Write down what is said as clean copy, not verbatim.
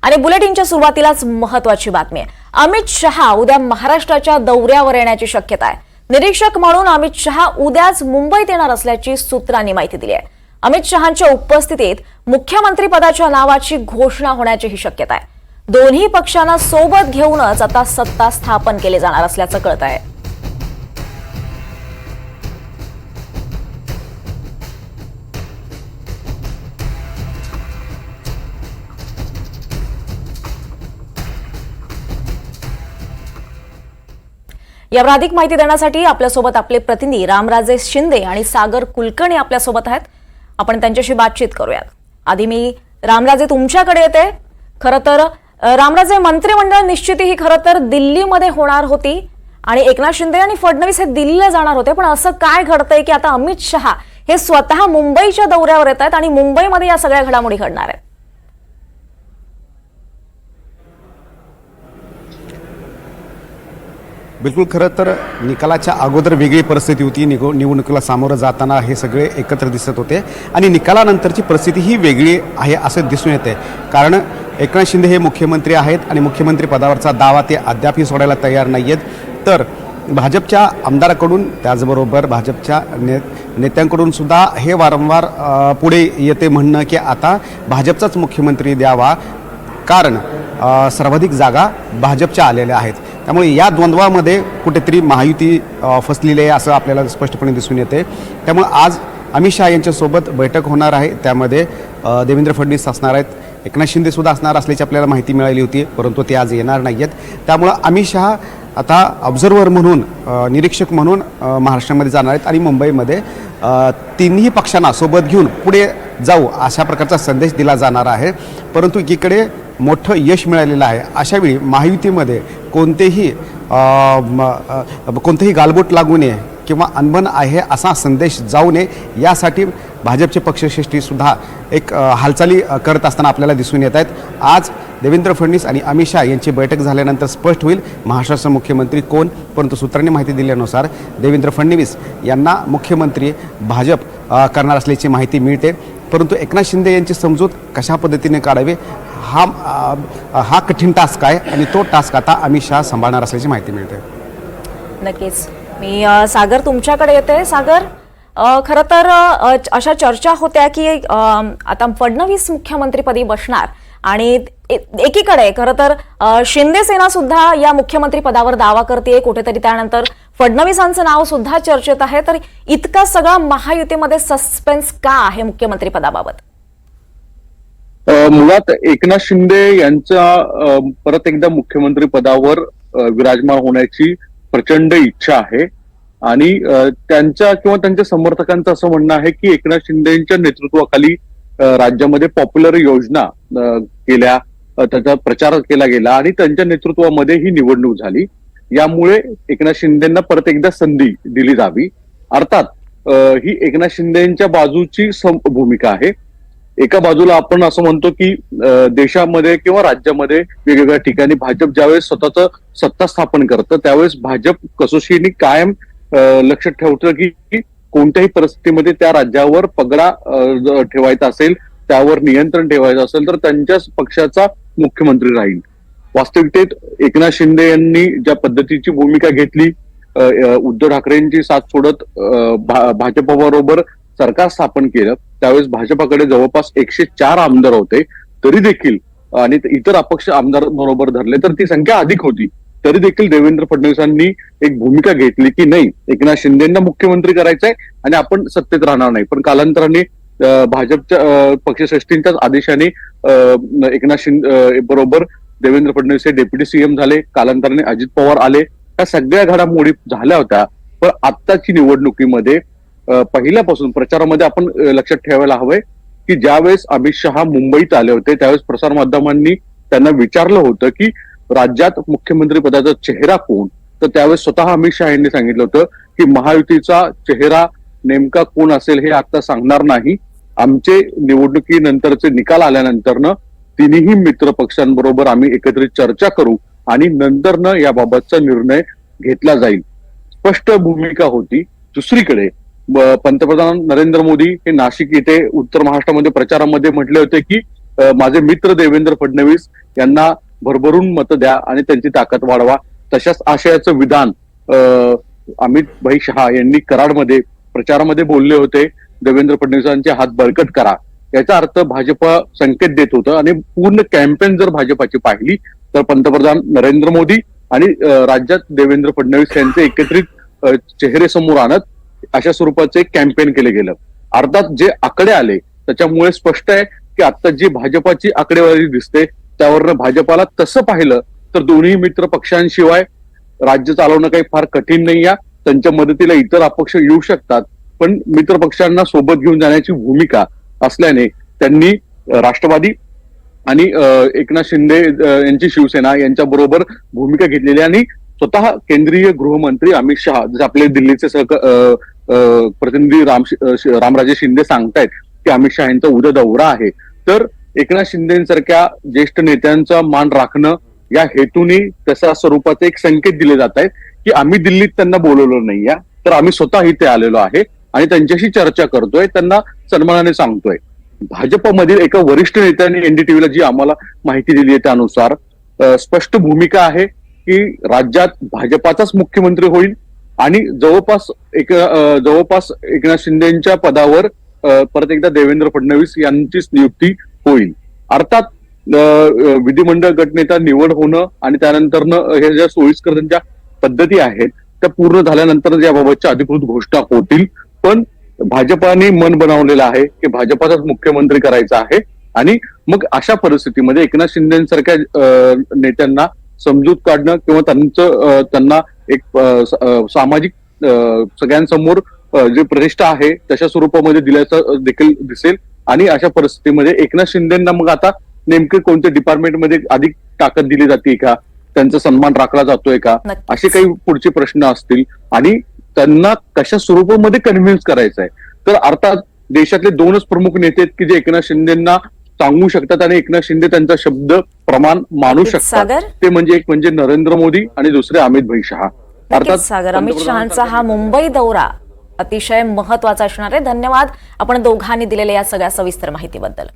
आणि बुलेटिनच्या सुरुवातीलाच महत्त्वाची बातमी आहे। अमित शहा उद्या महाराष्ट्राच्या दौऱ्यावर येण्याची शक्यता आहे। निरीक्षक म्हणून अमित शहा उद्याच मुंबईत येणार असल्याची सूत्रांनी माहिती दिली आहे। अमित शहांच्या उपस्थितीत मुख्यमंत्री पदाच्या नावाची घोषणा होण्याचीही शक्यता आहे। दोन्ही पक्षांना सोबत घेऊनच आता सत्ता स्थापन केली जाणार असल्याचं कळत आहे। यावर अधिक माहिती देण्यासाठी आपल्यासोबत आपले प्रतिनिधी रामराजे शिंदे आणि सागर कुलकर्णी आपल्यासोबत आहेत। आपण त्यांच्याशी बातचीत करूयात। आधी मी रामराजे तुमच्याकडे येते। खरं तर रामराजे, मंत्रिमंडळ निश्चिती ही खरं तर दिल्लीमध्ये होणार होती आणि एकनाथ शिंदे आणि फडणवीस हे दिल्लीला जाणार होते, पण असं काय घडतंय की आता अमित शहा हे स्वतः मुंबईच्या दौऱ्यावर येत आहेत आणि मुंबईमध्ये या सगळ्या घडामोडी घडणार आहेत? बिलकुल, खरं तर निकालाच्या अगोदर वेगळी परिस्थिती होती। निवडणुकीला सामोरं जाताना हे सगळे एकत्र दिसत होते आणि निकालानंतरची परिस्थिती ही वेगळी आहे असं दिसून येते। कारण एकनाथ शिंदे हे मुख्यमंत्री आहेत आणि मुख्यमंत्री पदावरचा दावा ते अद्यापही सोडायला तयार नाही आहेत। तर भाजपच्या आमदाराकडून त्याचबरोबर भाजपच्या नेत्यांकडून सुद्धा हे वारंवार पुढे येते म्हणणं की आता भाजपचाच मुख्यमंत्री द्यावा, कारण सर्वाधिक जागा भाजपच्या आलेल्या आहेत। त्यामुळे या द्वंद्वामध्ये कुठेतरी महायुती फसलेली आहे असं आपल्याला स्पष्टपणे दिसून येते। त्यामुळे आज अमित शहा यांच्यासोबत बैठक होणार आहे। त्यामध्ये देवेंद्र फडणवीस असणार आहेत, एकनाथ शिंदे सुद्धा असणार असल्याची आपल्याला माहिती मिळाली होती, परंतु ते आज येणार नाही आहेत। त्यामुळे अमित शहा आता ऑब्झर्व्हर म्हणून, निरीक्षक म्हणून महाराष्ट्रामध्ये जाणार आहेत आणि मुंबईमध्ये तिन्ही पक्षांना सोबत घेऊन पुढे जाऊ अशा प्रकारचा संदेश दिला जाणार आहे। परंतु एकीकडे मोठं यश मिळालेलं आहे। अशावेळी महायुतीमध्ये कोणतेही गालबोट लागू नये किंवा अनबन आहे असा संदेश जाऊ नये यासाठी भाजपचे पक्षश्रेष्ठीसुद्धा एक हालचाली करत असताना आपल्याला दिसून येत आहेत। आज देवेंद्र फडणवीस आणि अमित शहा यांची बैठक झाल्यानंतर स्पष्ट होईल महाराष्ट्राचा मुख्यमंत्री कोण। परंतु सूत्रांनी माहिती दिल्यानुसार देवेंद्र फडणवीस यांना मुख्यमंत्री भाजप करणार असल्याची माहिती मिळते। परंतु एकनाथ शिंदे यांची समजूत कशा पद्धतीने काढावी हा कठीण टास्क आहे आणि तो टास्क आता अमित शहा सांभाळणार असल्याची माहिती मिळते। नक्कीच। मी सागर तुमच्याकडे येते। सागर, खरं तर अशा चर्चा होत्या की आता फडणवीस मुख्यमंत्रीपदी बसणार आणि एकीकडे खरं तर शिंदे सेना सुद्धा या मुख्यमंत्री पदावर दावा करते, कुठेतरी त्यानंतर फडणवीसांचं नाव सुद्धा चर्चेत आहे। तर इतका सगळा महायुतीमध्ये सस्पेन्स का आहे मुख्यमंत्री पदाबाबत? मुळात एकनाथ शिंदे यांचा परत एकदा मुख्यमंत्री पदावर विराजमान होण्याची प्रचंड इच्छा आहे आणि त्यांच्या किंवा त्यांच्या समर्थकांचं असं म्हणणं आहे की एकनाथ शिंदेच्या नेतृत्वाखाली राज्यामध्ये पॉप्युलर योजना केल्या, त्याचा प्रचार केला गेला आणि त्यांच्या नेतृत्वामध्ये ही निवडणूक झाली। यामुळे एकनाथ शिंदेंना परत एकदा संधी दिली जावी। अर्थात ही एकनाथ शिंदेच्या बाजूची भूमिका आहे। एका बाजूला आपण असं म्हणतो की देशामध्ये किंवा राज्यामध्ये वेगवेगळ्या ठिकाणी भाजप ज्यावेळेस स्वतःच सत्ता स्थापन करतं त्यावेळेस भाजप कसोशीने कायम लक्षात ठेवतं की कोणत्याही परिस्थितीमध्ये त्या राज्यावर पगडा ठेवायचा असेल, त्यावर नियंत्रण ठेवायचं असेल तर त्यांच्याच पक्षाचा मुख्यमंत्री राहील। वास्तविकतेत एकनाथ शिंदे यांनी ज्या पद्धतीची भूमिका घेतली, उद्धव ठाकरेंची साथ सोडत भाजपबरोबर सरकार स्थापन केलं, त्यावेळेस भाजपाकडे जवळपास 104 आमदार होते, तरी देखील आणि इतर अपक्ष आमदार बरोबर धरले तर ती संख्या अधिक होती, तरी देखील देवेंद्र फडणवीसांनी एक भूमिका घेतली की नाही, एकनाथ शिंदेंना मुख्यमंत्री करायचंय आणि आपण सत्तेत राहणार नाही। पण कालांतराने भाजपच्या पक्षश्रेष्ठींच्याच आदेशाने एकनाथ शिंदे बरोबर देवेंद्र फडणवीस हे डेप्युटी सीएम झाले, कालांतराने अजित पवार आले, या सगळ्या घडामोडी झाल्या होत्या। पण आत्ताची निवडणुकीमध्ये पहिल्यापासून प्रचारामध्ये आपण लक्षात ठेवायला हवंय की ज्यावेळेस अमित शहा मुंबईत आले होते त्यावेळेस प्रसारमाध्यमांनी त्यांना विचारलं होतं की राज्यात मुख्यमंत्री पदाचा चेहरा कोण, तर त्यावेळेस स्वतः अमित शहा यांनी सांगितलं होतं की महायुतीचा चेहरा नेमका कोण असेल हे आता सांगणार नाही, आमचे निवडणुकीनंतरचे निकाल आल्यानंतरनं तिन्ही मित्र पक्षांबरोबर आम्ही एकत्रित चर्चा करू आणि नंतरनं याबाबतचा निर्णय घेतला जाईल, स्पष्ट भूमिका होती। दुसरीकडे पंतप्रधान नरेंद्र मोदी हे नाशिक इथे उत्तर महाराष्ट्रामध्ये प्रचारामध्ये म्हटले होते की माझे मित्र देवेंद्र फडणवीस यांना भरभरून मतं द्या आणि त्यांची ताकद वाढवा. तशाच आशयाचं विधान अमित भाई शहा यांनी कराडमध्ये प्रचारामध्ये बोलले होते. देवेंद्र फडणवीसांचे हात बळकट करा, याचा अर्थ भाजपा संकेत देत होतं. आणि पूर्ण कॅम्पेन जर भाजपाची पाहिली तर पंतप्रधान नरेंद्र मोदी आणि राज्यात देवेंद्र फडणवीस यांचे एकत्रित चेहरे समोर आणत अशा स्वरूपाचे कॅम्पेन केले गेलं. अर्थात जे आकडे आले त्याच्यामुळे स्पष्ट आहे की आता जी भाजपाची आकडेवारी दिसते त्यावरनं भाजपाला तसं पाहिलं तर दोन्ही मित्र पक्षांशिवाय राज्य चालवणं काही फार कठीण नाही आहे. त्यांच्या मदतीला इतर अपक्ष येऊ शकतात, पण मित्र पक्षांना सोबत घेऊन जाण्याची भूमिका असल्याने त्यांनी राष्ट्रवादी आणि एकनाथ शिंदे यांची शिवसेना यांच्या बरोबर भूमिका घेतलेली. आणि स्वतः केंद्रीय गृहमंत्री अमित शहा, जसे आपले दिल्लीचे प्रतिनिधी रामराजे शिंदे सांगतायत की अमित शहा यांचा उद्या दौरा आहे, तर एकनाथ शिंदेसारख्या ज्येष्ठ नेत्यांचा मान राखणं या हेतूने तशा स्वरूपाचे एक संकेत दिले जात आहेत की आम्ही दिल्लीत त्यांना बोलवलं नाहीये, तर आम्ही स्वतः इथे आलेलो आहे आणि त्यांच्याशी चर्चा करतोय, त्यांना सन्मानाने सांगतोय. भाजपमधील एका वरिष्ठ नेत्यांनी एनडीटीव्हीला जी आम्हाला माहिती दिली आहे त्यानुसार स्पष्ट भूमिका आहे की राज्यात भाजपाचाच मुख्यमंत्री होईल आणि जवळपास एकनाथ शिंदेच्या पदावर परत एकदा देवेंद्र फडणवीस यांचीच नियुक्ती होईल. अर्थात विधिमंडळ गटनेता निवड होणं आणि त्यानंतरनं हे ज्या सोयीस्कर त्यांच्या पद्धती आहेत त्या पूर्ण झाल्यानंतर याबाबतच्या अधिकृत घोषणा होतील. पण भाजपाने मन बनवलेलं आहे की भाजपाचाच मुख्यमंत्री करायचा आहे आणि मग अशा परिस्थितीमध्ये एकनाथ शिंदेसारख्या नेत्यांना समजूत काढणं किंवा त्यांना एक सामाजिक सगळ्यांसमोर जे प्रतिष्ठा आहे तशा स्वरूपामध्ये दिल्याचं देखील दिसेल. आणि अशा परिस्थितीमध्ये एकनाथ शिंदेना मग आता नेमके कोणत्या डिपार्टमेंटमध्ये अधिक ताकद दिली जाते का, त्यांचा सन्मान राखला जातोय का, असे काही पुढचे प्रश्न असतील. आणि त्यांना कशा स्वरूपामध्ये कन्व्हिन्स करायचं आहे. तर अर्थात देशातले दोनच प्रमुख नेते आहेत की जे एकनाथ शिंदेना सांगू शकतात आणि एकनाथ शिंदे त्यांचा शब्द प्रमाण मानू शकतात. ते म्हणजे एक म्हणजे नरेंद्र मोदी आणि दुसरे अमित भाई शहा. अर्थात सागर, अमित शहांचा हा मुंबई दौरा अतिशय महत्वाचा असणार आहे. धन्यवाद आपण दोघांनी दिलेल्या या सगळ्या सविस्तर माहितीबद्दल.